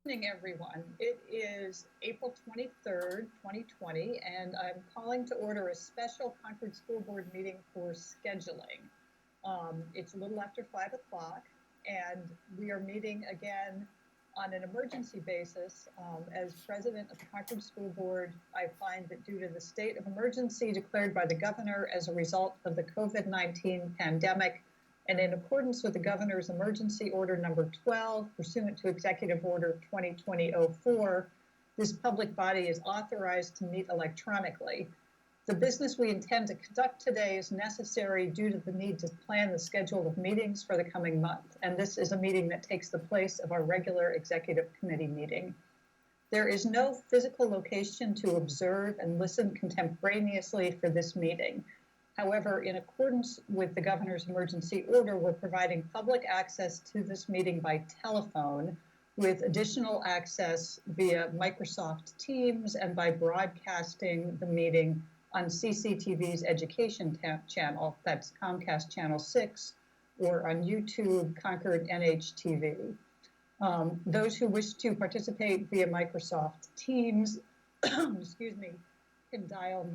Good evening, everyone. It is April 23rd, 2020, and I'm calling to order a special Concord School Board meeting for scheduling. It's a little after 5 o'clock, and we are meeting again on an emergency basis. As president of the Concord School Board, I find that due to the state of emergency declared by the governor as a result of the COVID-19 pandemic, and in accordance with the governor's emergency order number 12, pursuant to Executive Order 2020-04, this public body is authorized to meet electronically. The business we intend to conduct today is necessary due to the need to plan the schedule of meetings for the coming month, and this is a meeting that takes the place of our regular executive committee meeting. There is no physical location to observe and listen contemporaneously for this meeting. However, in accordance with the governor's emergency order, we're providing public access to this meeting by telephone with additional access via Microsoft Teams and by broadcasting the meeting on CCTV's education channel, that's Comcast Channel 6, or on YouTube, Concord NHTV. Those who wish to participate via Microsoft Teams, excuse me, can dial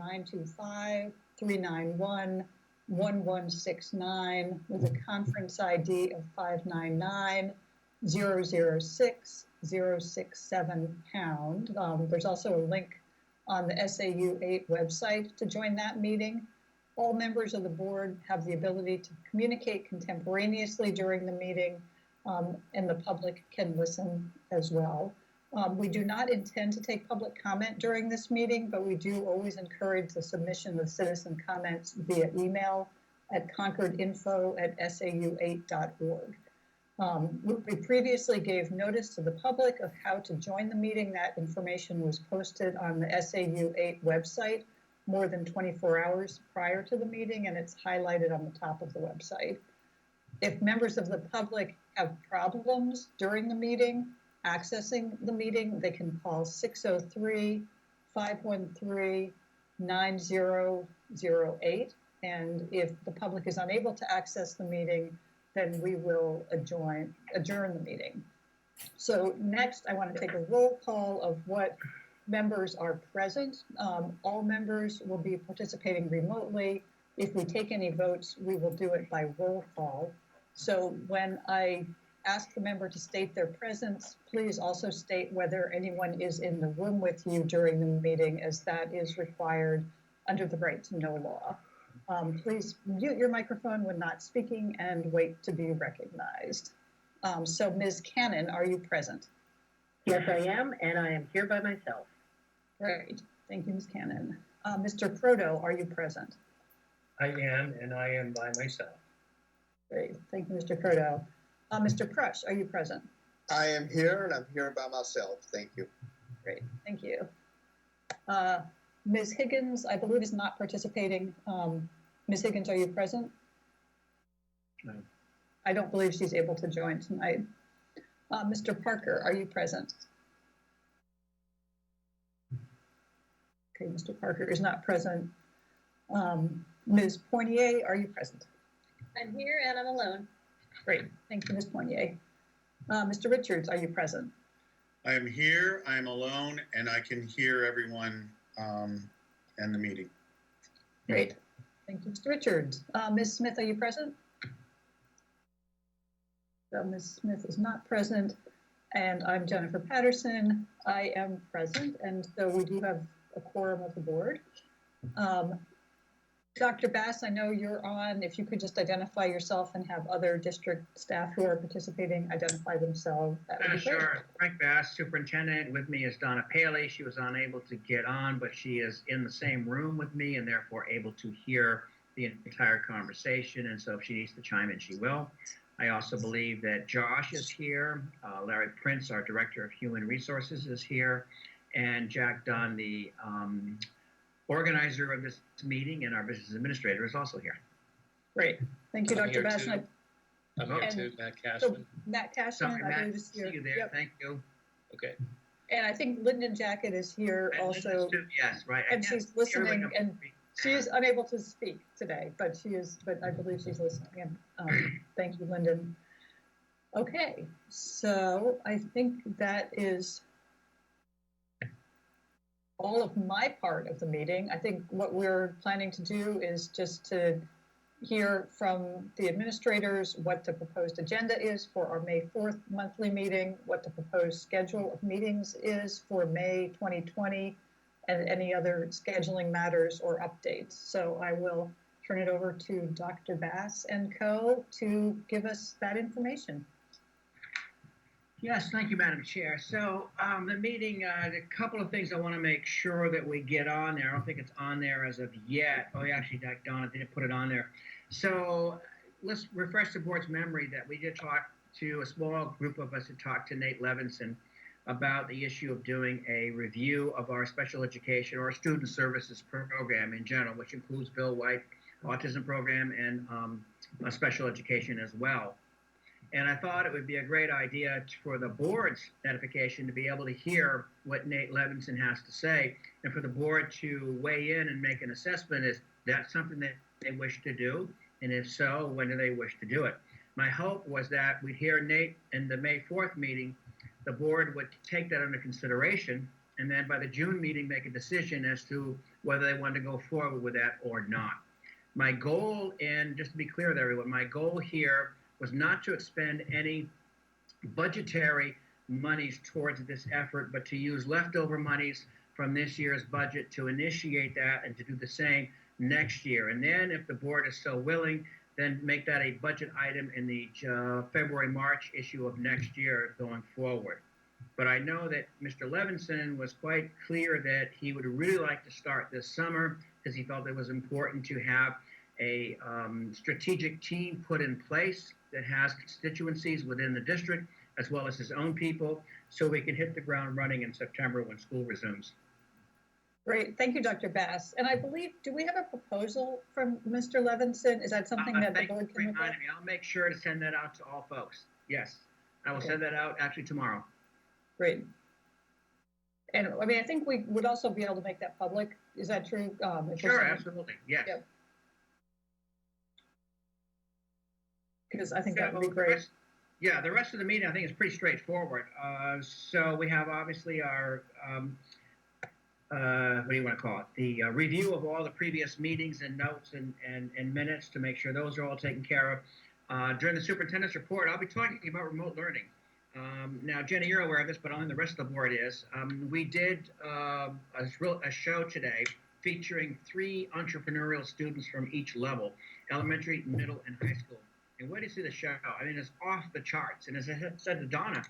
925-391-1169 with a conference ID of 599-006-067#. There's also a link on the SAU 8 website to join that meeting. All members of the board have the ability to communicate contemporaneously during the meeting, and the public can listen as well. We do not intend to take public comment during this meeting, but we do always encourage the submission of citizen comments via email at concordinfo@sau8.org. We previously gave notice to the public of how to join the meeting. That information was posted on the SAU 8 website more than 24 hours prior to the meeting, and it's highlighted on the top of the website. If members of the public have problems during the meeting, accessing the meeting, they can call 603-513-9008. And if the public is unable to access the meeting, then we will adjourn the meeting. So next, I want to take a roll call of what members are present. All members will be participating remotely. If we take any votes, we will do it by roll call. So when I ask the member to state their presence, please also state whether anyone is in the room with you during the meeting, as that is required under the right to know law. Please mute your microphone when not speaking and wait to be recognized. So Ms. Cannon, are you present? Yes, I am, and I am here by myself. Great, thank you, Ms. Cannon. Mr. Proto, are you present? I am, and I am by myself. Great, thank you, Mr. Proto. Mr. Crush, are you present? I am here, and I'm here by myself. Thank you. Great, thank you. Ms. Higgins, I believe, is not participating. Ms. Higgins, are you present? No. I don't believe she's able to join tonight. Mr. Parker, are you present? Okay, Mr. Parker is not present. Ms. Poinier, are you present? I'm here and I'm alone. Great, thank you, Ms. Poinier. Mr. Richards, are you present? I am here, I am alone, and I can hear everyone and the meeting. Great, thank you, Mr. Richards. Ms. Smith, are you present? So Ms. Smith is not present, and I'm Jennifer Patterson. I am present, and so we do have a quorum of the board. Dr. Bass, I know you're on. If you could just identify yourself and have other district staff who are participating identify themselves, that would be great. Sure. Frank Bass, superintendent. With me is Donna Paley. She was unable to get on, but she is in the same room with me and therefore able to hear the entire conversation. And so if she needs to chime in, she will. I also believe that Josh is here. Larry Prince, our Director of Human Resources, is here. And Jack Dunn, the organizer of this meeting and our business administrator, is also here. Great. Thank you, Dr. Bass. I'm here too, Matt Cashman. So Matt Cashman, I Matt, believe is here. see you there. Yep. Thank you. Okay. And I think Lyndon Jacket is here And also. yes, right. And she's listening, and she is unable to speak today, but I believe she's listening. And thank you, Lyndon. Okay, so I think that is all of my part of the meeting. I think what we're planning to do is just to hear from the administrators what the proposed agenda is for our May 4th monthly meeting, what the proposed schedule of meetings is for May 2020, and any other scheduling matters or updates. So I will turn it over to Dr. Bass and co. to give us that information. Yes, thank you, Madam Chair. So the meeting, a couple of things I want to make sure that we get on there. I don't think it's on there as of yet. Oh, yeah, actually, Donna didn't put it on there. So let's refresh the board's memory that we did talk to a small group of us who talked to Nate Levinson about the issue of doing a review of our special education or student services program in general, which includes Bill White autism program and special education as well. And I thought it would be a great idea for the board's edification to be able to hear what Nate Levinson has to say, and for the board to weigh in and make an assessment. Is that something that they wish to do? And if so, when do they wish to do it? My hope was that we'd hear Nate in the May 4th meeting. The board would take that under consideration, and then by the June meeting, make a decision as to whether they want to go forward with that or not. My goal, and just to be clear with everyone, my goal here was not to expend any budgetary monies towards this effort, but to use leftover monies from this year's budget to initiate that and to do the same next year. And then if the board is so willing, then make that a budget item in the February-March issue of next year going forward. But I know that Mr. Levinson was quite clear that he would really like to start this summer because he felt it was important to have a strategic team put in place that has constituencies within the district as well as his own people, so we can hit the ground running in September when school resumes. Great, thank you, Dr. Bass. And I believe, do we have a proposal from Mr. Levinson? Is that something that the board can look at? I'll make sure to send that out to all folks. Yes, I will send that out actually tomorrow. Great. And I mean, I think we would also be able to make that public. Is that true? Sure, absolutely, yes. Yep. Because I think that would be great. The rest of the meeting I think is pretty straightforward. So we have obviously our, what do you want to call it? The review of all the previous meetings and notes and minutes to make sure those are all taken care of. During the superintendent's report, I'll be talking about remote learning. Now, Jenny, you're aware of this, but only the rest of the board is. We did a show today featuring 3 entrepreneurial students from each level, elementary, middle, and high school. And where do you see the show? I mean, it's off the charts. And as I said to Donna,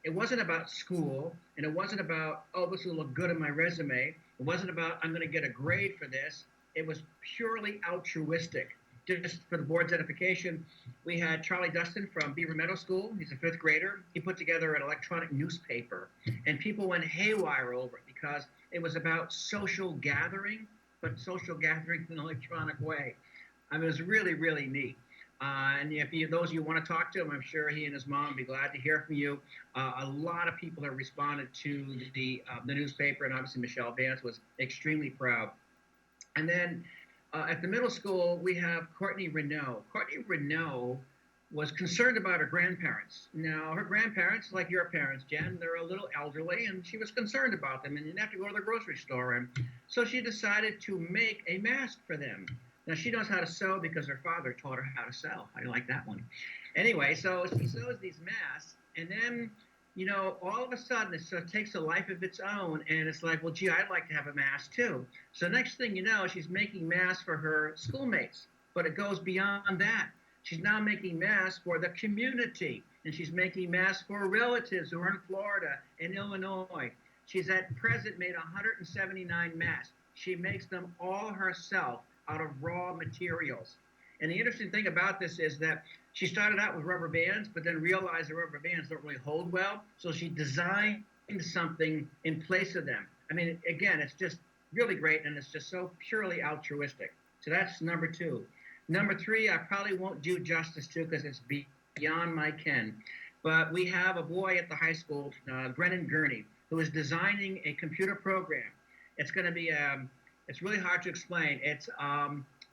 it wasn't about school, and it wasn't about, oh, this will look good in my resume. It wasn't about, I'm going to get a grade for this. It was purely altruistic. Just for the board's edification, we had Charlie Dustin from Beaver Meadow School. He's a 5th grader. He put together an electronic newspaper, and people went haywire over it because it was about social gathering, but social gathering in an electronic way. I mean, it was really, really neat. And if those of you want to talk to him, I'm sure he and his mom would be glad to hear from you. A lot of people have responded to the newspaper, and obviously Michelle Vance was extremely proud. And then at the middle school, we have Courtney Renault. Courtney Renault was concerned about her grandparents. Now, her grandparents, like your parents, Jen, they're a little elderly, and she was concerned about them, and didn't have to go to the grocery store. And so she decided to make a mask for them. Now, she knows how to sew because her father taught her how to sew. I like that one. Anyway, so she sews these masks, and then, you know, all of a sudden, it sort of takes a life of its own, and it's like, well, gee, I'd like to have a mask, too. So next thing you know, she's making masks for her schoolmates, but it goes beyond that. She's now making masks for the community, and she's making masks for relatives who are in Florida and Illinois. She's at present made 179 masks. She makes them all herself out of raw materials. And the interesting thing about this is that she started out with rubber bands, but then realized the rubber bands don't really hold well. So she designed something in place of them. I mean, again, it's just really great, and it's just so purely altruistic. So that's number 2. Number 3, I probably won't do justice to because it's beyond my ken. But we have a boy at the high school, Brennan Gurney, who is designing a computer program. It's going to be it's really hard to explain. It's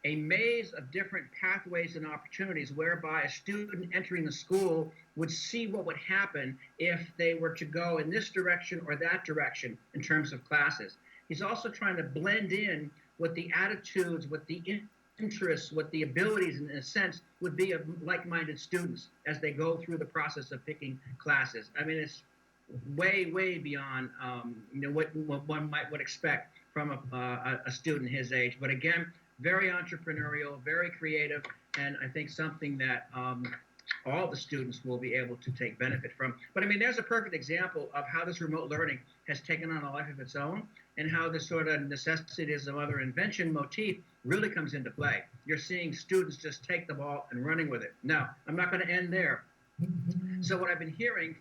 a maze of different pathways and opportunities whereby a student entering the school would see what would happen if they were to go in this direction or that direction in terms of classes. He's also trying to blend in what the attitudes, what the interests, what the abilities, in a sense, would be of like-minded students as they go through the process of picking classes. I mean, it's way, way beyond what one would expect from a student his age. But again, very entrepreneurial, very creative, and I think something that all the students will be able to take benefit from. But I mean, there's a perfect example of how this remote learning has taken on a life of its own, and how the sort of necessities of other invention motif really comes into play. You're seeing students just take the ball and running with it. Now, I'm not going to end there. So what I've been hearing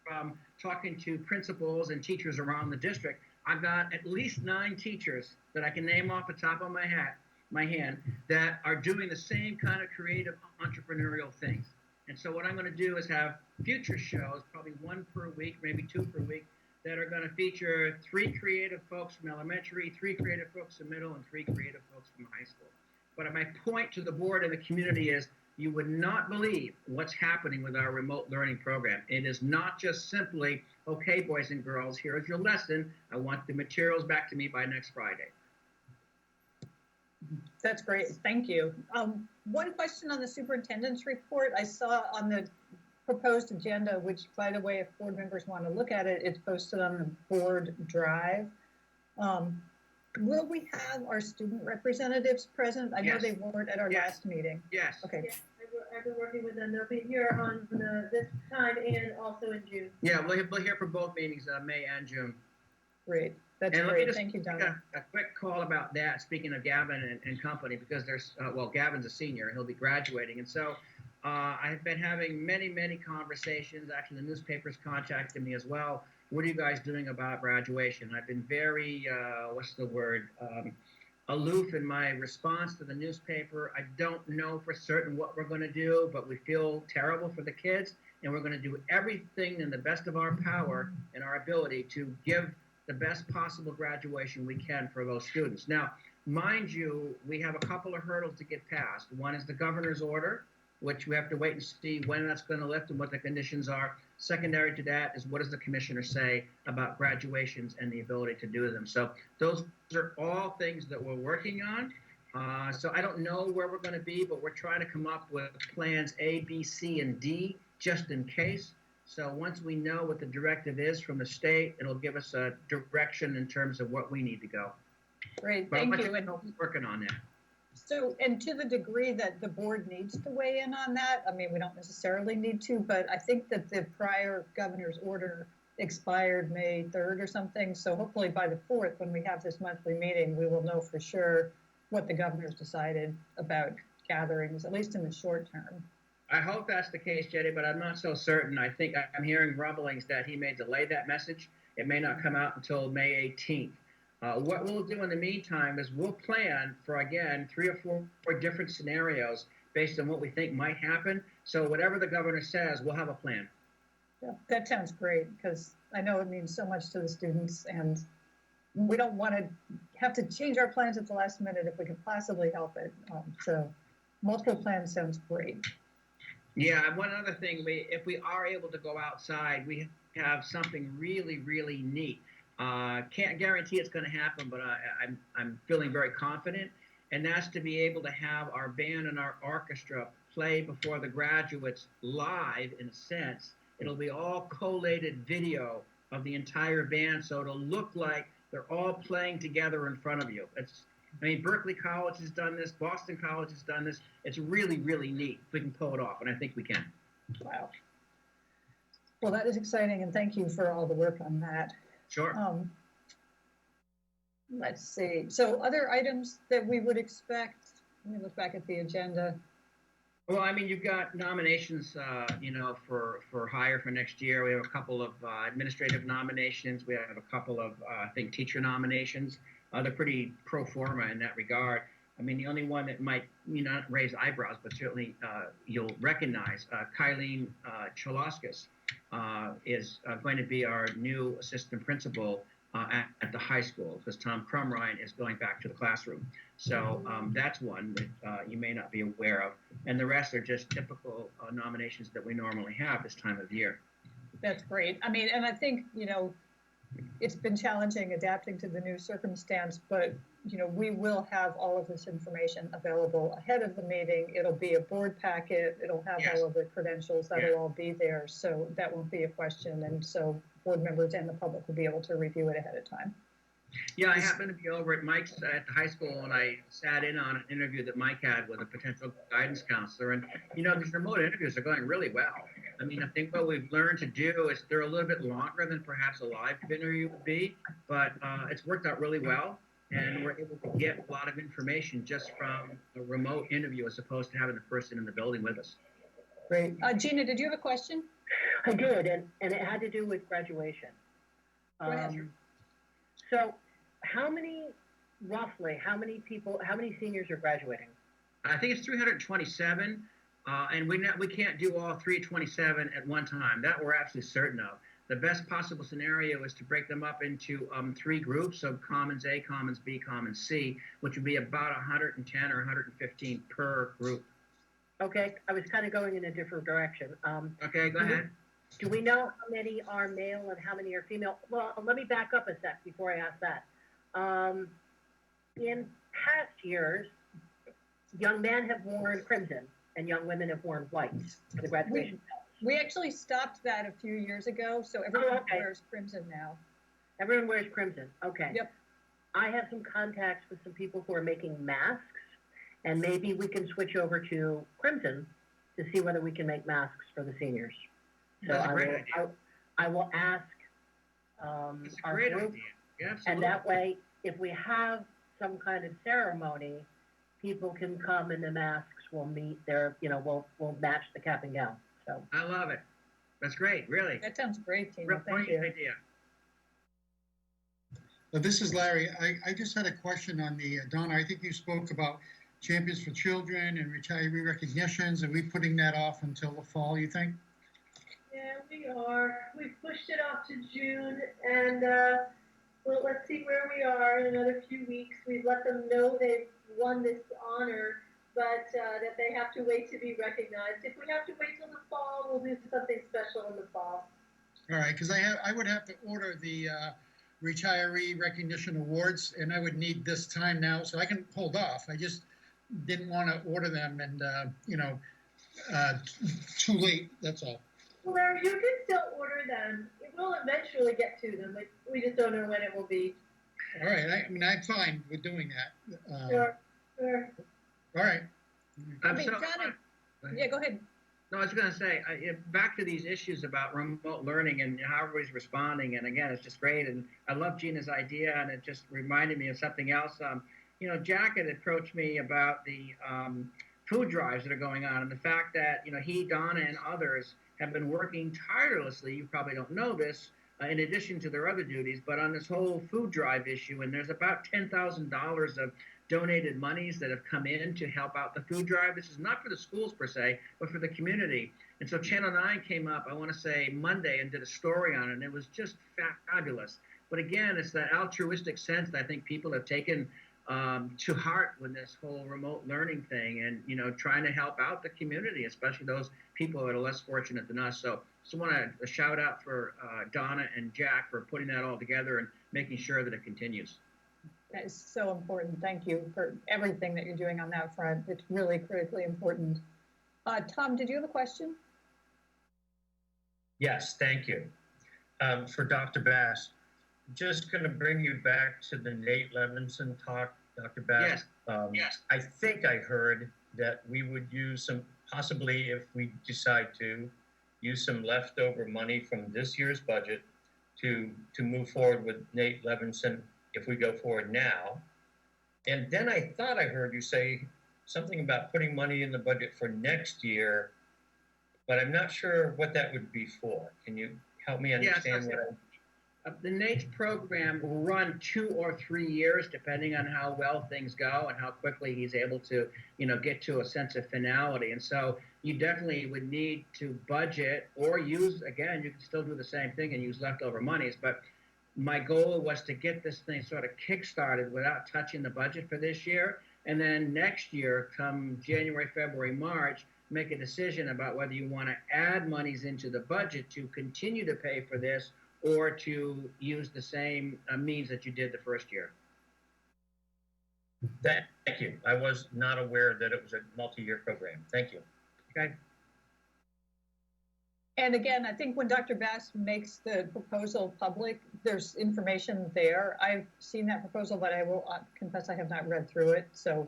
from talking to principals and teachers around the district, I've got at least 9 teachers that I can name off the top of my hand that are doing the same kind of creative entrepreneurial things. And so what I'm going to do is have future shows, probably 1 per week, maybe 2 per week, that are going to feature 3 creative folks from elementary, 3 creative folks from middle, and 3 creative folks from high school. But my point to the board and the community is, you would not believe what's happening with our remote learning program. It is not just simply, okay, boys and girls, here's your lesson. I want the materials back to me by next Friday. That's great. Thank you. One question on the superintendent's report. I saw on the proposed agenda, which, by the way, if board members want to look at it, it's posted on the board drive. Will we have our student representatives present? I know Yes. they weren't at our Yes. last meeting. Yes. Okay. Yes, I've been working with them. They'll be here on this time and also in June. Yeah, we'll hear from both meetings, May and June. Great. That's And let me great. just Thank you, make Donna. a quick call about that, speaking of Gavin and company, because there's, Gavin's a senior, and he'll be graduating. And so I've been having many, many conversations. Actually, the newspapers contacted me as well. What are you guys doing about graduation? I've been very, aloof in my response to the newspaper. I don't know for certain what we're going to do, but we feel terrible for the kids, and we're going to do everything in the best of our power and our ability to give the best possible graduation we can for those students. Now, mind you, we have a couple of hurdles to get past. One is the governor's order, which we have to wait and see when that's going to lift and what the conditions are. Secondary to that is, what does the commissioner say about graduations and the ability to do them? So those are all things that we're working on. So I don't know where we're going to be, but we're trying to come up with plans A, B, C, and D just in case. So once we know what the directive is from the state, it'll give us a direction in terms of what we need to go. Great. But Thank I'll let you. you know we're working on that. So, and to the degree that the board needs to weigh in on that, I mean, we don't necessarily need to, but I think that the prior governor's order expired May 3rd or something. So hopefully by the 4th, when we have this monthly meeting, we will know for sure what the governor's decided about gatherings, at least in the short term. I hope that's the case, Jetty, but I'm not so certain. I think I'm hearing rumblings that he may delay that message. It may not come out until May 18th. What we'll do in the meantime is we'll plan for, again, 3 or 4 different scenarios based on what we think might happen. So whatever the governor says, we'll have a plan. Yeah, that sounds great, because I know it means so much to the students, and we don't want to have to change our plans at the last minute if we can possibly help it. So multiple plans sounds great. Yeah, one other thing, if we are able to go outside, we have something really, really neat. Can't guarantee it's going to happen, but I'm feeling very confident, and that's to be able to have our band and our orchestra play before the graduates live, in a sense. It'll be all collated video of the entire band, so it'll look like they're all playing together in front of you. Berkeley College has done this, Boston College has done this. It's really, really neat if we can pull it off, and I think we can. Wow. Well, that is exciting, and thank you for all the work on that. Sure. Let's see. So other items that we would expect, let me look back at the agenda. Well, I mean, you've got nominations, for hire for next year. We have a couple of administrative nominations. We have a couple of, I think, teacher nominations. They're pretty pro forma in that regard. I mean, the only one that might, not raise eyebrows, but certainly you'll recognize, Kylene Chalaskis is going to be our new assistant principal at the high school, because Tom Crumrine is going back to the classroom. So that's one that you may not be aware of. And the rest are just typical nominations that we normally have this time of year. That's great. I mean, and I think, it's been challenging adapting to the new circumstance, but, we will have all of this information available ahead of the meeting. It'll be a board packet. It'll have Yes. all of the credentials. That'll all be there. So that won't be a question. And so board members and the public will be able to review it ahead of time. Yeah, I happened to be over at Mike's at the high school, and I sat in on an interview that Mike had with a potential guidance counselor. And, these remote interviews are going really well. I mean, I think what we've learned to do is they're a little bit longer than perhaps a live interview would be, but it's worked out really well. And we're able to get a lot of information just from a remote interview as opposed to having the person in the building with us. Great. Gina, did you have a question? I did, and it had to do with graduation. Go ahead. So how many seniors are graduating? I think it's 327, and we can't do all 327 at one time. That we're absolutely certain of. The best possible scenario is to break them up into 3 groups of Commons A, Commons B, Commons C, which would be about 110 or 115 per group. Okay, I was kind of going in a different direction. Okay, go ahead. Do we know how many are male and how many are female? Well, let me back up a sec before I ask that. In past years, young men have worn crimson and young women have worn white for the graduation. We actually stopped that a few years ago, so everyone okay. wears crimson now. Everyone wears crimson. Okay. Yep. I have some contacts with some people who are making masks, and maybe we can switch over to crimson to see whether we can make masks for the seniors. So That's a great idea. I will ask It's a our great group, idea. Yeah, and absolutely. that way, if we have some kind of ceremony, people can come and the masks will meet their, we'll match the cap and gown. So I love it. That's great, really. That sounds great, Tina. Real Thank brilliant you. idea. This is Larry. I just had a question on the, Donna, I think you spoke about Champions for Children and retiree recognitions. Are we putting that off until the fall, you think? Yeah, we are. We've pushed it off to June, and well, let's see where we are in another few weeks. We've let them know they've won this honor, but that they have to wait to be recognized. If we have to wait till the fall, we'll do something special in the fall. All right, because I would have to order the retiree recognition awards, and I would need this time now, so I can hold off. I just didn't want to order them and, too late, that's all. Well, Larry, you can still order them. It will eventually get to them, but we just don't know when it will be. All right, I'm fine with doing that. Sure. All right. I'm mean, so- Donna- Yeah, go ahead. No, I was going to say, back to these issues about remote learning and how everybody's responding. And again, it's just great. And I love Gina's idea, and it just reminded me of something else. Jack had approached me about the food drives that are going on, and the fact that, he, Donna, and others have been working tirelessly. You probably don't know this, in addition to their other duties, but on this whole food drive issue. And there's about $10,000 of donated monies that have come in to help out the food drive. This is not for the schools per se, but for the community. And so Channel 9 came up, I want to say Monday, and did a story on it, and it was just fabulous. But again, it's that altruistic sense that I think people have taken to heart with this whole remote learning thing, and trying to help out the community, especially those people that are less fortunate than us. So just want to shout out for Donna and Jack for putting that all together and making sure that it continues. That is so important. Thank you for everything that you're doing on that front. It's really critically important. Tom, did you have a question? Yes, thank you. For Dr. Bass, just going to bring you back to the Nate Levinson talk, Dr. Bass. Yes. I think I heard that we would use possibly if we decide to, use some leftover money from this year's budget to move forward with Nate Levinson if we go forward now. And then I thought I heard you say something about putting money in the budget for next year, but I'm not sure what that would be for. Can you help me understand The NATES program will run 2 or 3 years, depending on how well things go and how quickly he's able to, get to a sense of finality. And so you definitely would need to budget or use, again, you can still do the same thing and use leftover monies, but my goal was to get this thing sort of kick-started without touching the budget for this year. And then next year, come January, February, March, make a decision about whether you want to add monies into the budget to continue to pay for this or to use the same means that you did the first year. Thank you. I was not aware that it was a multi-year program. Thank you. Okay. And again, I think when Dr. Bass makes the proposal public, there's information there. I've seen that proposal, but I will confess I have not read through it. So,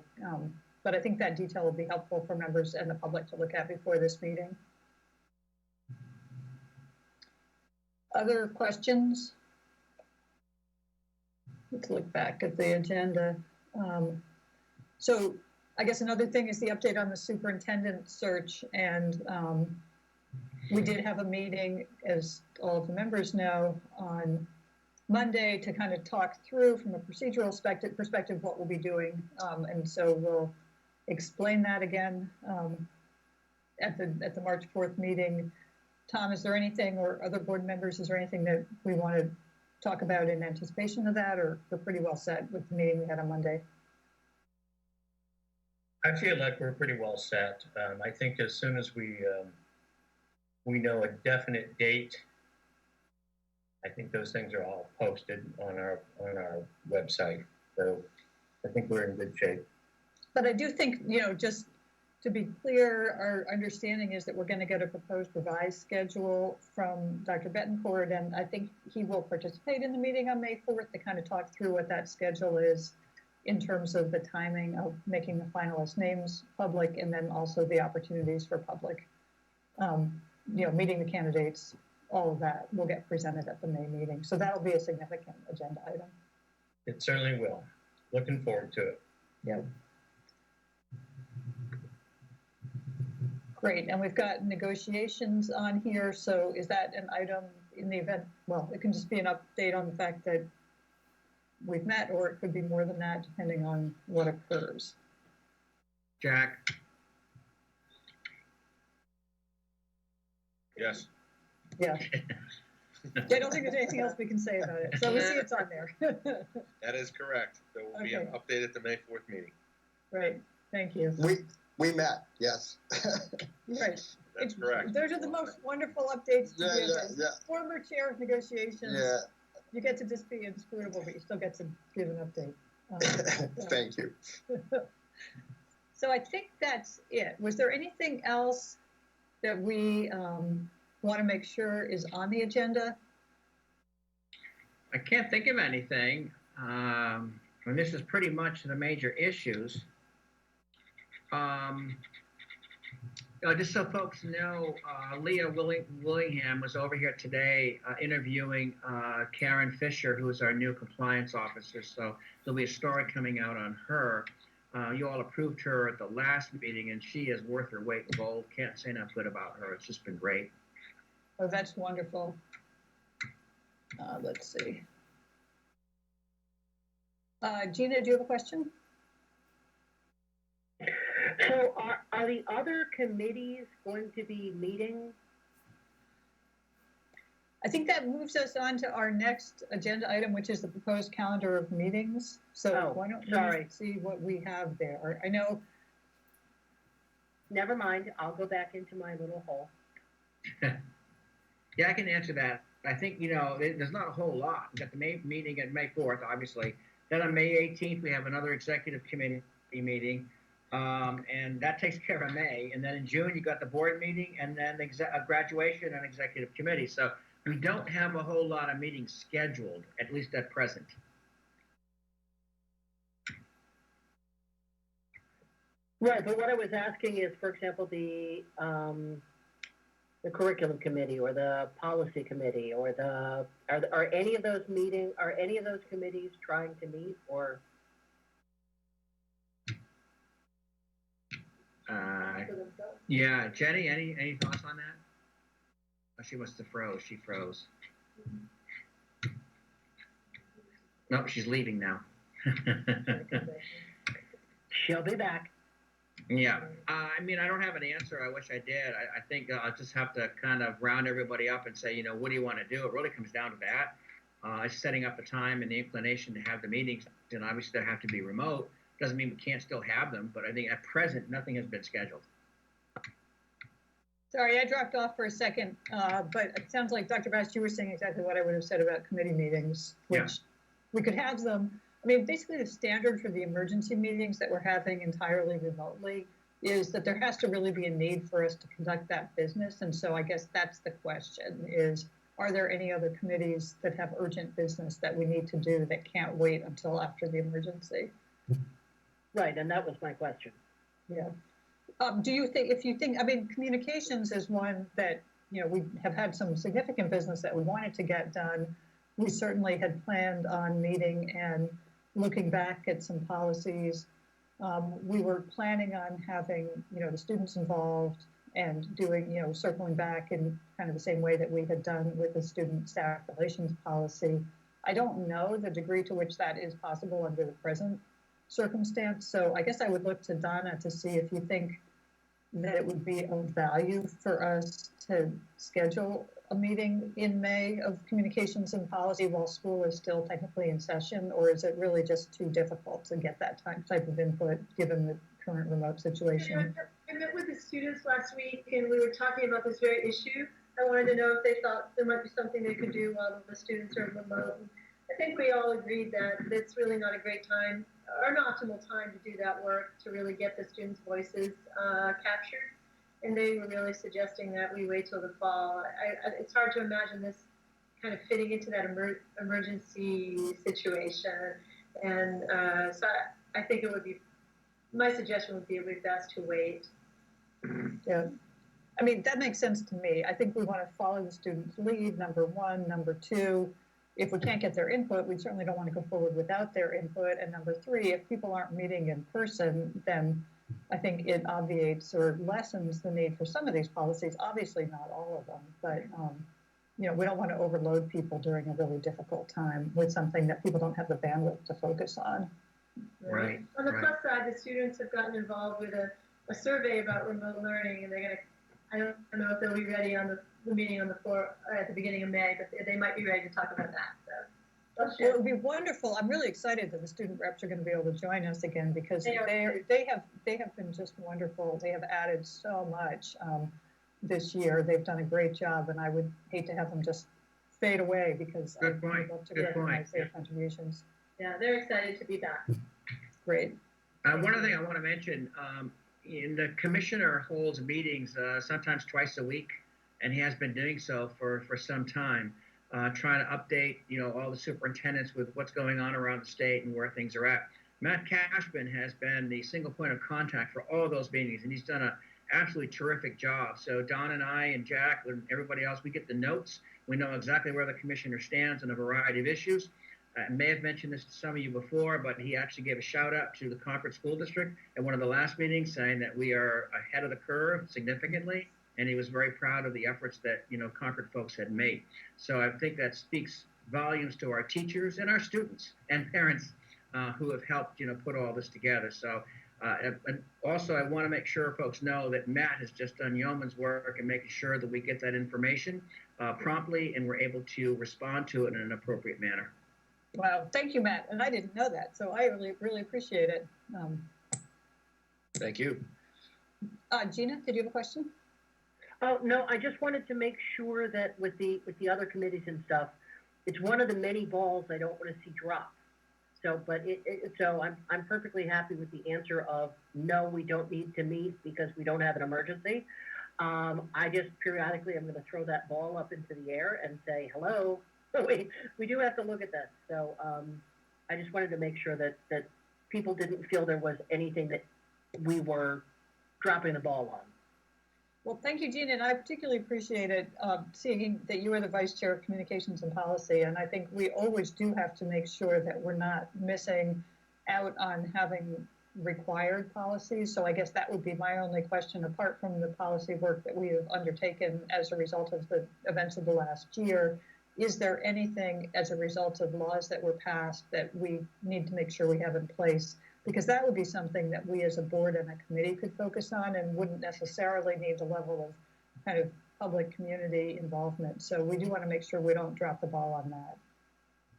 but I think that detail will be helpful for members and the public to look at before this meeting. Other questions? Let's look back at the agenda. So I guess another thing is the update on the superintendent search. And we did have a meeting, as all of the members know, on Monday to kind of talk through from a procedural perspective what we'll be doing. And so we'll explain that again at the March 4th meeting. Tom, is there anything, or other board members, is there anything that we want to talk about in anticipation of that, or we're pretty well set with the meeting we had on Monday? I feel like we're pretty well set. I think as soon as we know a definite date, I think those things are all posted on our website. So I think we're in good shape. But I do think, just to be clear, our understanding is that we're going to get a proposed revised schedule from Dr. Betancourt, and I think he will participate in the meeting on May 4th to kind of talk through what that schedule is in terms of the timing of making the finalist names public, and then also the opportunities for public, meeting the candidates, all of that will get presented at the May meeting. So that'll be a significant agenda item. It certainly will. Looking forward to it. Yep. Great, and we've got negotiations on here, so is that an item in the event, well, it can just be an update on the fact that we've met, or it could be more than that, depending on what occurs. Jack? Yes. Yeah. I don't think there's anything else we can say about it, so we see it's on there. That is correct. There will be an update at the May 4th meeting. Right, thank you. We met, yes. Right. That's correct. Those are the most wonderful updates to give. Yeah. Former chair of negotiations. Yeah. You get to just be inscrutable, but you still get to give an update. Thank you. So I think that's it. Was there anything else that we want to make sure is on the agenda? I can't think of anything. And this is pretty much the major issues. Just so folks know, Leah Willingham was over here today interviewing Karen Fisher, who is our new compliance officer. So there'll be a story coming out on her. You all approved her at the last meeting, and she is worth her weight in gold. Can't say enough good about her. It's just been great. Oh, that's wonderful. Let's see. Gina, do you have a question? So are the other committees going to be meeting? I think that moves us on to our next agenda item, which is the proposed calendar of meetings. So why don't we see what we have there? I know. Never mind. I'll go back into my little hole. Yeah, I can answer that. I think, there's not a whole lot. We've got the May meeting at May 4th, obviously. Then on May 18th, we have another executive committee meeting. And that takes care of May. And then in June, you got the board meeting and then graduation and executive committee. So we don't have a whole lot of meetings scheduled, at least at present. Right, but what I was asking is, for example, the curriculum committee or the policy committee or are any of those committees trying to meet or? Yeah, Jenny, any thoughts on that? Oh, she must have froze. She froze. No, she's leaving now. She'll be back. Yeah, I don't have an answer. I wish I did. I think I'll just have to kind of round everybody up and say, what do you want to do? It really comes down to that. setting up the time and the inclination to have the meetings, and obviously they have to be remote. Doesn't mean we can't still have them, but I think at present, nothing has been scheduled. Sorry, I dropped off for a second, but it sounds like Dr. Bast, you were saying exactly what I would have said about committee meetings, which Yeah. we could have them. I mean, basically the standard for the emergency meetings that we're having entirely remotely is that there has to really be a need for us to conduct that business. And so I guess that's the question is, are there any other committees that have urgent business that we need to do that can't wait until after the emergency? Right, and that was my question. Yeah. Do you think, if you think, I mean, communications is one that, you know, we have had some significant business that we wanted to get done. We certainly had planned on meeting and looking back at some policies. We were planning on having, you know, the students involved and doing, you know, circling back in kind of the same way that we had done with the student staff relations policy. I don't know the degree to which that is possible under the present circumstance. So I guess I would look to Donna to see if you think that it would be of value for us to schedule a meeting in May of communications and policy while school is still technically in session, or is it really just too difficult to get that type of input given the current remote situation? I met with the students last week and we were talking about this very issue. I wanted to know if they thought there might be something they could do while the students are remote. I think we all agreed that it's really not a great time or an optimal time to do that work, to really get the students' voices captured. And they were really suggesting that we wait till the fall. It's hard to imagine this kind of fitting into that emergency situation. And so I think it would be, my suggestion would be it would be best to wait. Yeah. I mean, that makes sense to me. I think we want to follow the students' lead, number one. Number two, if we can't get their input, we certainly don't want to go forward without their input. And number three, if people aren't meeting in person, then I think it obviates or lessens the need for some of these policies. Obviously not all of them, but you know, we don't want to overload people during a really difficult time with something that people don't have the bandwidth to focus on. Right. On the plus side, the students have gotten involved with a survey about remote learning, and they're going to, I don't know if they'll be ready on the meeting on the floor at the beginning of May, but they might be ready to talk about that. So. Well, it would be wonderful. I'm really excited that the student reps are going to be able to join us again because they have been just wonderful. They have added so much this year. They've done a great job, and I would hate to have them just fade away because I'd love to recognize their contributions. Yeah, they're excited to be back. Great. One other thing I want to mention, the commissioner holds meetings sometimes twice a week, and he has been doing so for some time. Trying to update, you know, all the superintendents with what's going on around the state and where things are at. Matt Cashman has been the single point of contact for all of those meetings, and he's done an absolutely terrific job. So Don and I and Jack and everybody else, we get the notes. We know exactly where the commissioner stands on a variety of issues. I may have mentioned this to some of you before, but he actually gave a shout out to the Concord School District at one of the last meetings, saying that we are ahead of the curve significantly. And he was very proud of the efforts that, you know, Concord folks had made. So I think that speaks volumes to our teachers and our students and parents who have helped, you know, put all this together. So and also I want to make sure folks know that Matt has just done yeoman's work in making sure that we get that information promptly and we're able to respond to it in an appropriate manner. Wow, thank you, Matt. And I didn't know that, so I really appreciate it. Thank you. Gina, did you have a question? Oh, no, I just wanted to make sure that with the other committees and stuff, it's one of the many balls I don't want to see drop. So, but so I'm perfectly happy with the answer of no, we don't need to meet because we don't have an emergency. I just periodically I'm going to throw that ball up into the air and say, hello, we do have to look at this. So I just wanted to make sure that people didn't feel there was anything that we were dropping the ball on. Well, thank you, Gina, and I particularly appreciate it seeing that you are the Vice Chair of Communications and Policy, and I think we always do have to make sure that we're not missing out on having required policies. So I guess that would be my only question, apart from the policy work that we have undertaken as a result of the events of the last year. Is there anything as a result of laws that were passed that we need to make sure we have in place? Because that would be something that we as a board and a committee could focus on and wouldn't necessarily need the level of kind of public community involvement. So we do want to make sure we don't drop the ball on that.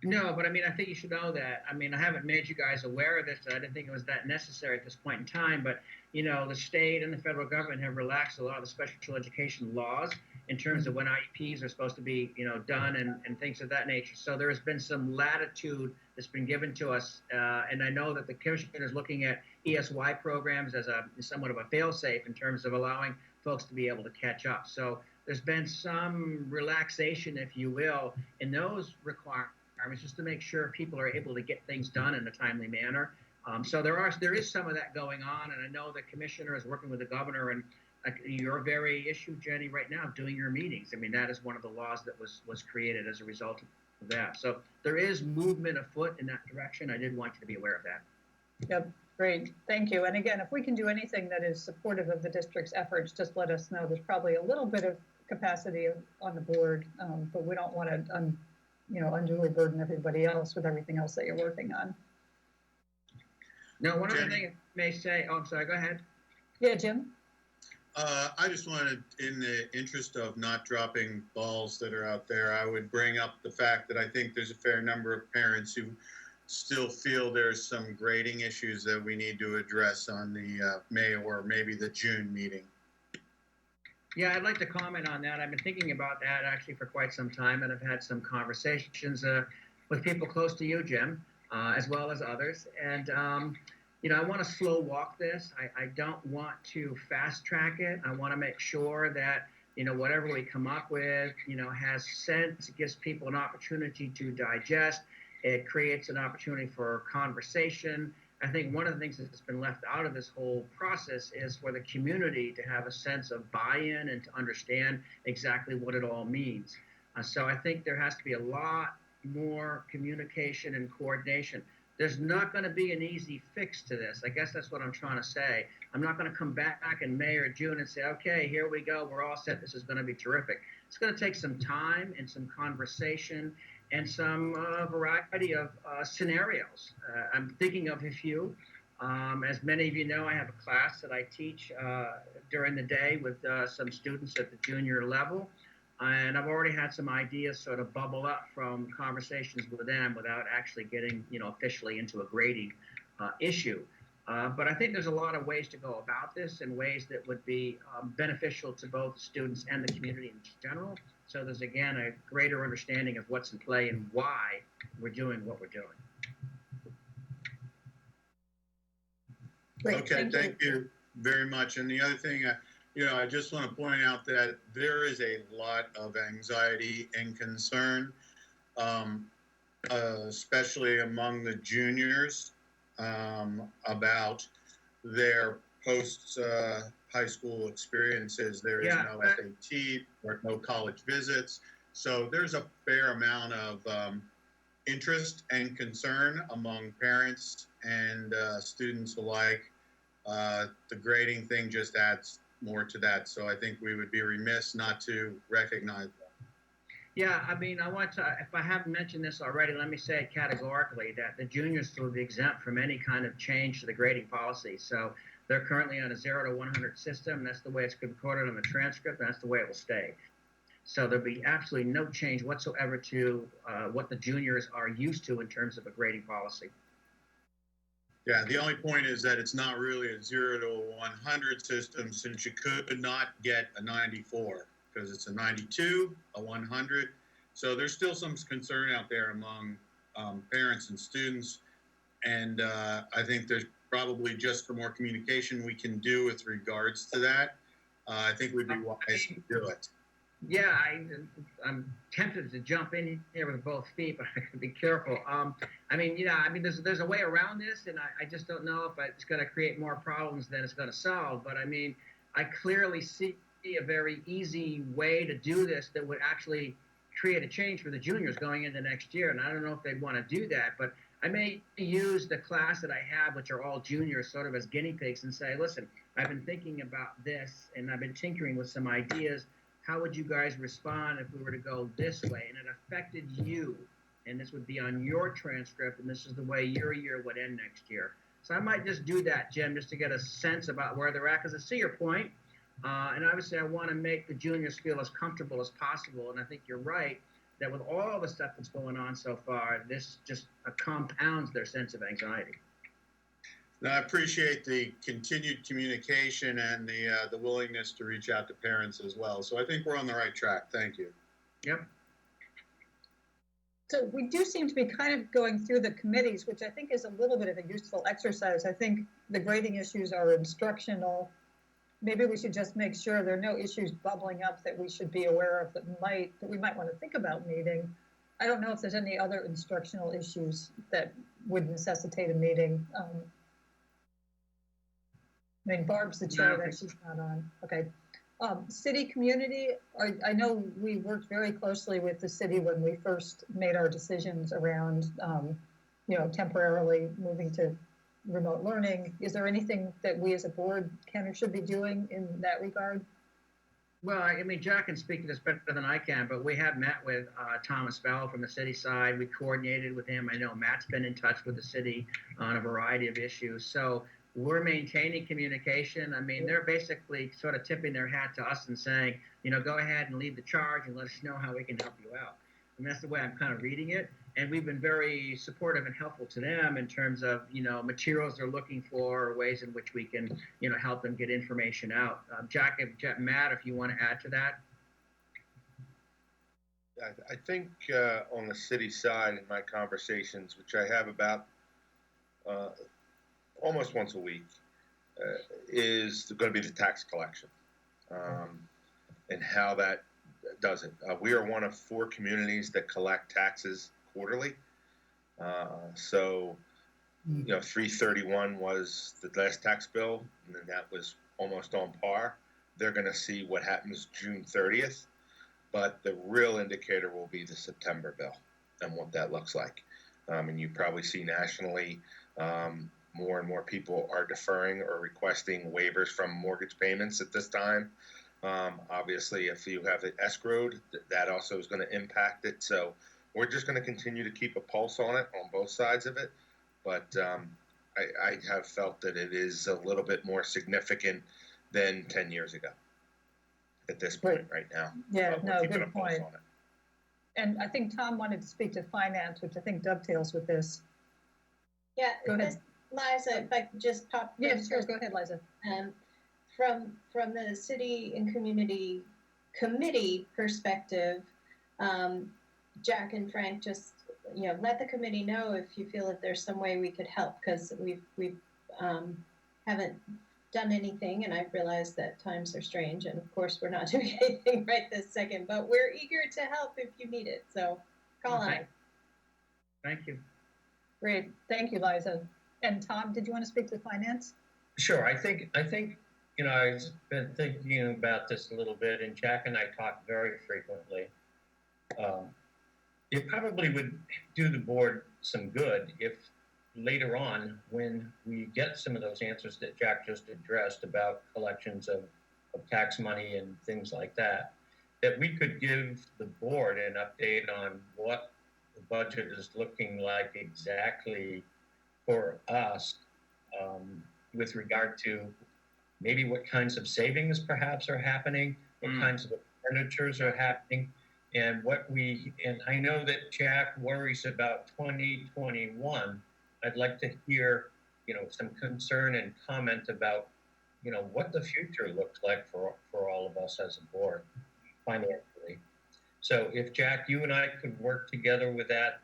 No, but I mean, I think you should know that. I mean, I haven't made you guys aware of this. I didn't think it was that necessary at this point in time. But, you know, the state and the federal government have relaxed a lot of the special education laws in terms of when IEPs are supposed to be, you know, done and things of that nature. So there has been some latitude that's been given to us. And I know that the commission is looking at ESY programs as a somewhat of a fail-safe in terms of allowing folks to be able to catch up. So there's been some relaxation, if you will, in those requirements, just to make sure people are able to get things done in a timely manner. So there is some of that going on, and I know the commissioner is working with the governor, and your very issue, Jenny, right now, doing your meetings. I mean, that is one of the laws that was created as a result of that. So there is movement afoot in that direction. I did want you to be aware of that. Yep, great, thank you. And again, if we can do anything that is supportive of the district's efforts, just let us know. There's probably a little bit of capacity on the board, but we don't want to unduly burden everybody else with everything else that you're working on. Now, one other Jenny? thing I may say, oh, I'm sorry, go ahead. Yeah, Jim? I just wanted, in the interest of not dropping balls that are out there, I would bring up the fact that I think there's a fair number of parents who still feel there's some grading issues that we need to address on the May or maybe the June meeting. Yeah, I'd like to comment on that. I've been thinking about that actually for quite some time, and I've had some conversations with people close to you, Jim, as well as others. And, you know, I want to slow walk this. I don't want to fast track it. I want to make sure that, you know, whatever we come up with, you know, has sense. It gives people an opportunity to digest. It creates an opportunity for conversation. I think one of the things that's been left out of this whole process is for the community to have a sense of buy-in and to understand exactly what it all means. So I think there has to be a lot more communication and coordination. There's not going to be an easy fix to this. I guess that's what I'm trying to say. I'm not going to come back in May or June and say, okay, here we go. We're all set. This is going to be terrific. It's going to take some time and some conversation and some variety of scenarios. I'm thinking of a few. As many of you know, I have a class that I teach during the day with some students at the junior level. And I've already had some ideas sort of bubble up from conversations with them without actually getting, you know, officially into a grading issue. But I think there's a lot of ways to go about this and ways that would be beneficial to both students and the community in general. So there's, again, a greater understanding of what's in play and why we're doing what we're doing. Great, Okay, thank you very much. And the other thing, I just want to point out that there is a lot of anxiety and concern, especially among the juniors, about their post-high school experiences. There is no SAT or no college visits. So there's a fair amount of interest and concern among parents and students alike. The grading thing just adds more to that. So I think we would be remiss not to recognize that. Yeah, I mean, I want to, if I haven't mentioned this already, let me say it categorically that the juniors will be exempt from any kind of change to the grading policy. So they're currently on a 0 to 100 system. That's the way it's recorded on the transcript, and that's the way it will stay. So there'll be absolutely no change whatsoever to what the juniors are used to in terms of a grading policy. Yeah, the only point is that it's not really a 0 to 100 system, since you could not get a 94 because it's a 92, a 100. So there's still some concern out there among parents and students. And I think there's probably just for more communication we can do with regards to that. I think we'd be wise to do it. Yeah, I'm tempted to jump in here with both feet, but I have to be careful. I mean, there's a way around this, and I just don't know if it's going to create more problems than it's going to solve. But I mean, I clearly see a very easy way to do this that would actually create a change for the juniors going into next year. And I don't know if they'd want to do that, but I may use the class that I have, which are all juniors, sort of as guinea pigs, and say, listen, I've been thinking about this, and I've been tinkering with some ideas. How would you guys respond if we were to go this way? And it affected you, and this would be on your transcript, and this is the way your year would end next year. So I might just do that, Jim, just to get a sense about where they're at, because I see your point. And obviously I want to make the juniors feel as comfortable as possible, and I think you're right. that with all the stuff that's going on so far, this just compounds their sense of anxiety. Now, I appreciate the continued communication and the willingness to reach out to parents as well. So I think we're on the right track. Thank you. Yep. So we do seem to be kind of going through the committees, which I think is a little bit of a useful exercise. I think the grading issues are instructional. Maybe we should just make sure there are no issues bubbling up that we should be aware of that we might want to think about meeting. I don't know if there's any other instructional issues that would necessitate a meeting. I mean, Barb's the chair, that she's not on. Okay. City community, I know we worked very closely with the city when we first made our decisions around, temporarily moving to remote learning. Is there anything that we as a board can or should be doing in that regard? Well, I mean, Jack can speak to this better than I can, but we have met with Thomas Bell from the city side. We coordinated with him. I know Matt's been in touch with the city on a variety of issues. So we're maintaining communication. I mean, they're basically sort of tipping their hat to us and saying, go ahead and lead the charge and let us know how we can help you out. And that's the way I'm kind of reading it. And we've been very supportive and helpful to them in terms of, materials they're looking for, or ways in which we can, help them get information out. Matt, if you want to add to that. I think on the city side, in my conversations, which I have about almost once a week, is going to be the tax collection and how that does it. We are one of 4 communities that collect taxes quarterly. So 331 was the last tax bill, and then that was almost on par. They're going to see what happens June 30th, but the real indicator will be the September bill and what that looks like. And you probably see nationally, more and more people are deferring or requesting waivers from mortgage payments at this time. Obviously, if you have it escrowed, that also is going to impact it. So we're just going to continue to keep a pulse on it on both sides of it. But I have felt that it is a little bit more significant than 10 years ago at this point right now. Yeah, We're no, keeping good a pulse point. on it. And I think Tom wanted to speak to finance, which I think dovetails with this. Yeah, Go ahead. Liza, if I could just pop. Yeah, sure, go ahead, Liza. From the city and community committee perspective, Jack and Frank just, let the committee know if you feel that there's some way we could help, because we haven't done anything, and I've realized that times are strange, and of course we're not doing anything right this second, but we're eager to help if you need it, so call on us. Thank you. Great, thank you, Liza. And Tom, did you want to speak to finance? Sure. I think I've been thinking about this a little bit, and Jack and I talk very frequently. It probably would do the board some good if later on, when we get some of those answers that Jack just addressed about collections of tax money and things like that, that we could give the board an update on what the budget is looking like exactly for us, with regard to maybe what kinds of savings perhaps are happening, what kinds of expenditures are happening, and and I know that Jack worries about 2021. I'd like to hear, some concern and comment about, what the future looks like for all of us as a board financially. So if Jack, you and I could work together with that,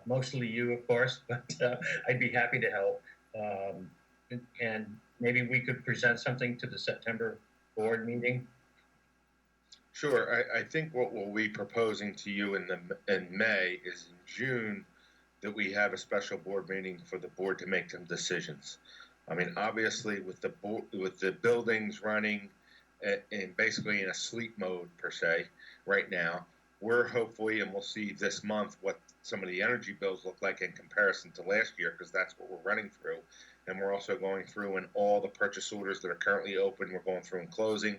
mostly you, of course, but I'd be happy to help. And maybe we could present something to the September board meeting. Sure. I think what we'll be proposing to you in May is in June that we have a special board meeting for the board to make some decisions. I mean, obviously, with the buildings running in basically in a sleep mode per se right now, we're hopefully, and we'll see this month what some of the energy bills look like in comparison to last year, because that's what we're running through. And we're also going through in all the purchase orders that are currently open, we're going through and closing.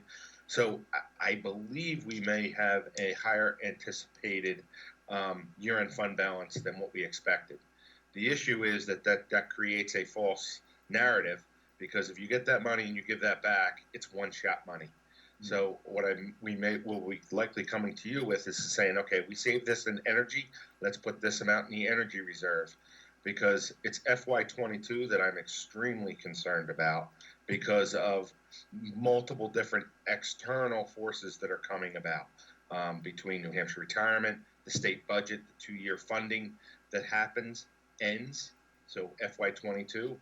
So I believe we may have a higher anticipated year-end fund balance than what we expected. The issue is that creates a false narrative, because if you get that money and you give that back, it's one-shot money. So what we will be likely coming to you with is saying, okay, we saved this in energy, let's put this amount in the energy reserve. Because it's FY22 that I'm extremely concerned about because of multiple different external forces that are coming about between New Hampshire retirement, the state budget, the 2-year funding that ends. So FY22,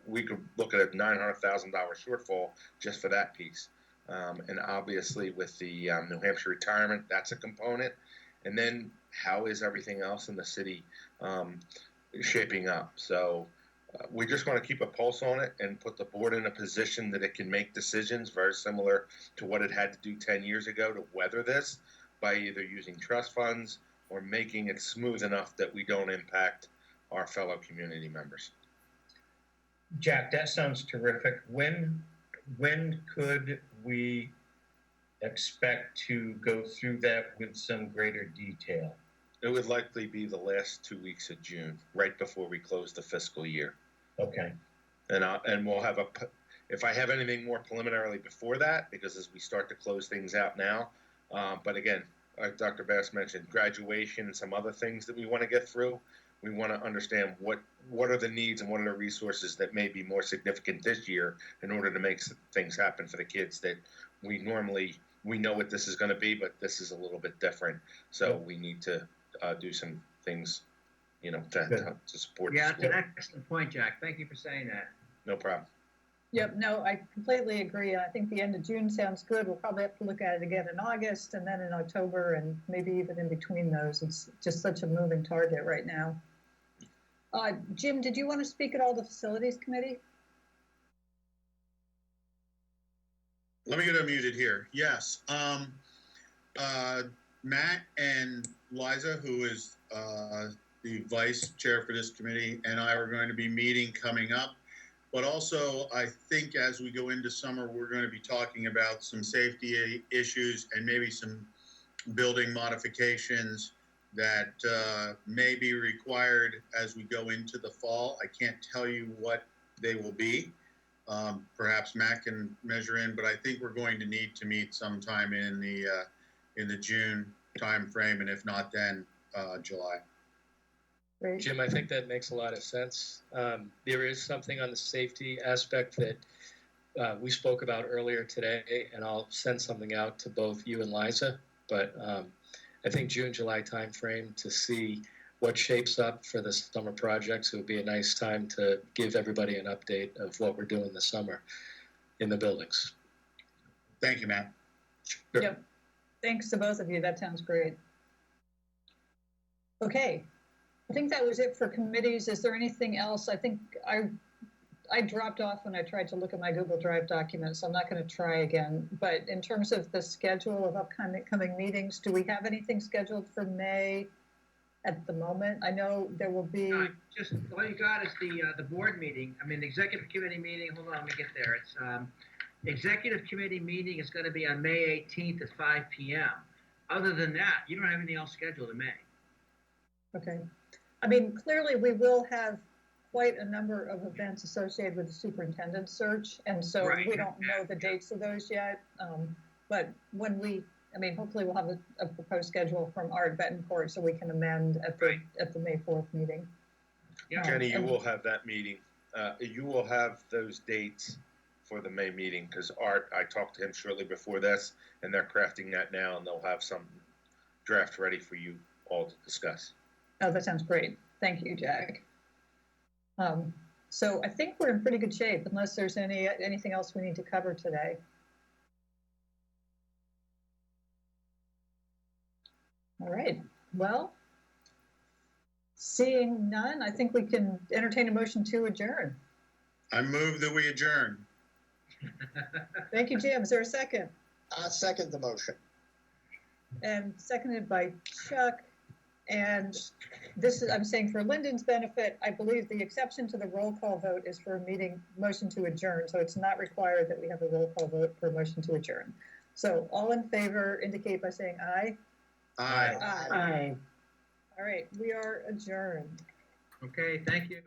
we could look at a $900,000 shortfall just for that piece. And obviously with the New Hampshire retirement, that's a component. And then how is everything else in the city shaping up? So we just want to keep a pulse on it and put the board in a position that it can make decisions very similar to what it had to do 10 years ago to weather this by either using trust funds or making it smooth enough that we don't impact our fellow community members. Jack, that sounds terrific. When could we expect to go through that with some greater detail? It would likely be the last 2 weeks of June, right before we close the fiscal year. Okay. And we'll have if I have anything more preliminarily before that, because as we start to close things out now, but again, like Dr. Bass mentioned, graduation and some other things that we want to get through. We want to understand what are the needs and what are the resources that may be more significant this year in order to make things happen for the kids that we know what this is going to be, but this is a little bit different. So we need to do some things, to support. Yeah, it's an excellent point, Jack. Thank you for saying that. No problem. Yep, no, I completely agree. I think the end of June sounds good. We'll probably have to look at it again in August and then in October and maybe even in between those. It's just such a moving target right now. Jim, did you want to speak at all the facilities committee? Let me get unmuted here. Yes. Matt and Liza, who is the vice chair for this committee, and I are going to be meeting coming up. But also, I think as we go into summer, we're going to be talking about some safety issues and maybe some building modifications that may be required as we go into the fall. I can't tell you what they will be. Perhaps Matt can measure in, but I think we're going to need to meet sometime in the June timeframe, and if not then, July. Great. Jim, I think that makes a lot of sense. There is something on the safety aspect that we spoke about earlier today, and I'll send something out to both you and Liza. But I think June, July timeframe to see what shapes up for the summer projects. It would be a nice time to give everybody an update of what we're doing this summer in the buildings. Thank you, Matt. Sure. Yep. Thanks to both of you. That sounds great. Okay. I think that was it for committees. Is there anything else? I think I dropped off when I tried to look at my Google Drive documents, so I'm not going to try again. But in terms of the schedule of upcoming meetings, do we have anything scheduled for May at the moment? I know there will be... Just all you got is the board meeting. I mean, the executive committee meeting, hold on, let me get there. It's executive committee meeting is going to be on May 18th at 5 p.m. Other than that, you don't have anything else scheduled in May. Okay. I mean, clearly we will have quite a number of events associated with the superintendent search, and so Right. we don't know the dates of those yet. But when hopefully we'll have a proposed schedule from Art Betancourt so we can amend at the May 4th meeting. Yeah. Jenny, you will have that meeting. You will have those dates for the May meeting because Art, I talked to him shortly before this, and they're crafting that now, and they'll have some draft ready for you all to discuss. Oh, that sounds great. Thank you, Jack. So I think we're in pretty good shape, unless there's anything else we need to cover today. All right. Well, seeing none, I think we can entertain a motion to adjourn. I move that we adjourn. Thank you, Jim. Is there a second? I second the motion. And seconded by Chuck. And this is, I'm saying for Lyndon's benefit, I believe the exception to the roll call vote is for a motion to adjourn. So it's not required that we have a roll call vote for a motion to adjourn. So all in favor indicate by saying aye. Aye. Aye. Aye. All right, we are adjourned. Okay, thank you.